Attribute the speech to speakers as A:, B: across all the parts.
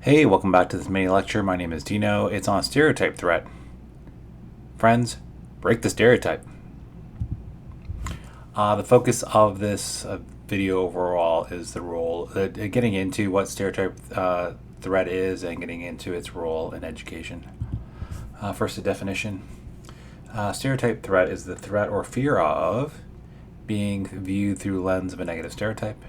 A: Hey, welcome back to this mini lecture. My name is Dino. It's on Stereotype Threat. Friends, break the stereotype. The focus of this video overall is the role, getting into what stereotype threat is and getting into its role in education. First, a definition. Stereotype threat is the threat or fear of being viewed through the lens of a negative stereotype.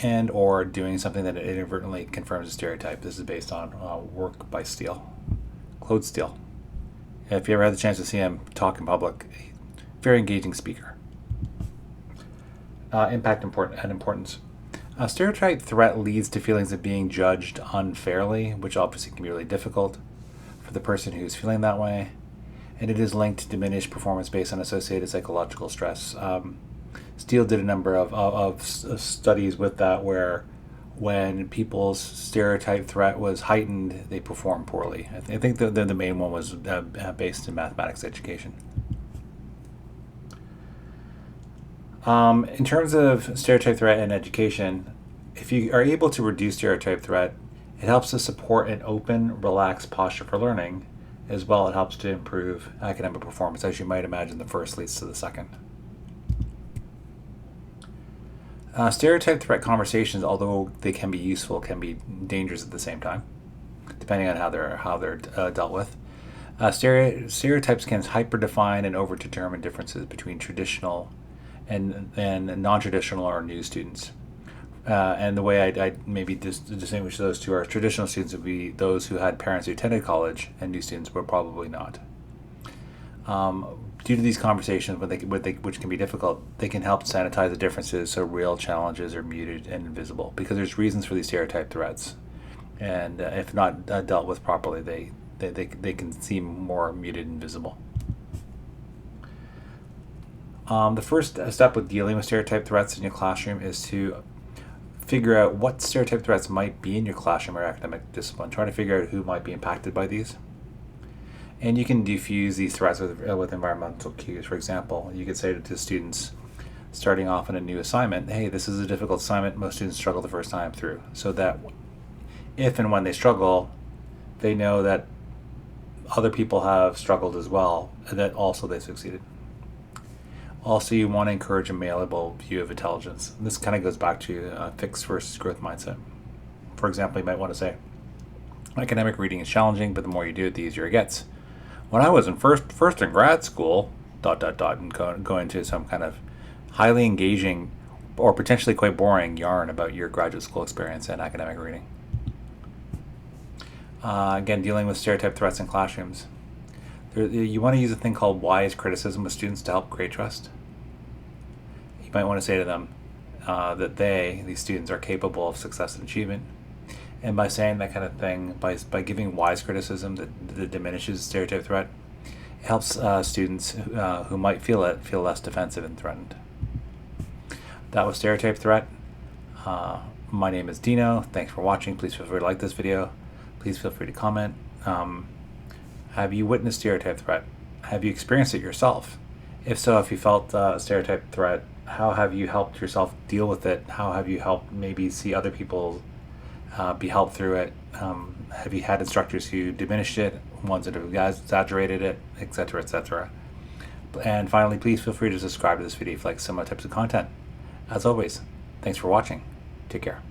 A: And or doing something that inadvertently confirms a stereotype. This is based on work by Steele, Claude Steele. If you ever had the chance to see him talk in public, very engaging speaker. Impact and importance. Stereotype threat leads to feelings of being judged unfairly, which obviously can be really difficult for the person who's feeling that way. And it is linked to diminished performance based on associated psychological stress. Steele did a number of studies with that where when people's stereotype threat was heightened, they performed poorly. I think the main one was based in mathematics education. In terms of stereotype threat in education, if you are able to reduce stereotype threat, it helps to support an open, relaxed posture for learning. As well, it helps to improve academic performance. As you might imagine, the first leads to the second. Stereotype threat conversations, although they can be useful, can be dangerous at the same time, depending on how they're dealt with. Stereotypes can hyper-define and over-determine differences between traditional and non-traditional or new students. And the way I maybe distinguish those two are traditional students would be those who had parents who attended college, and new students were probably not. Due to these conversations, which can be difficult, they can help sanitize the differences so real challenges are muted and invisible, because there's reasons for these stereotype threats, and if not dealt with properly, they can seem more muted and visible. The first step with dealing with stereotype threats in your classroom is to figure out what stereotype threats might be in your classroom or academic discipline. Try to figure out who might be impacted by these. And you can diffuse these threats with environmental cues. For example, you could say to students starting off in a new assignment, hey, this is a difficult assignment. Most students struggle the first time through. So that if and when they struggle, they know that other people have struggled as well, and that also they succeeded. Also, you want to encourage a malleable view of intelligence. And this kind of goes back to fixed versus growth mindset. For example, you might want to say, academic reading is challenging, but the more you do it, the easier it gets. When I was in first in grad school, and go into some kind of highly engaging or potentially quite boring yarn about your graduate school experience and academic reading. Again, dealing with stereotype threats in classrooms. You want to use a thing called wise criticism with students to help create trust. You might want to say to them that these students, are capable of success and achievement. And by saying that kind of thing, by giving wise criticism that diminishes the stereotype threat, it helps students who might feel it feel less defensive and threatened. That was Stereotype Threat. My name is Dino. Thanks for watching. Please feel free to like this video. Please feel free to comment. Have you witnessed stereotype threat? Have you experienced it yourself? If so, if you felt a stereotype threat, how have you helped yourself deal with it? How have you helped maybe see other people be helped through it? Have you had instructors who diminished it, ones that have exaggerated it, etc., etc.? And finally, please feel free to subscribe to this video if you like similar types of content. As always, thanks for watching. Take care.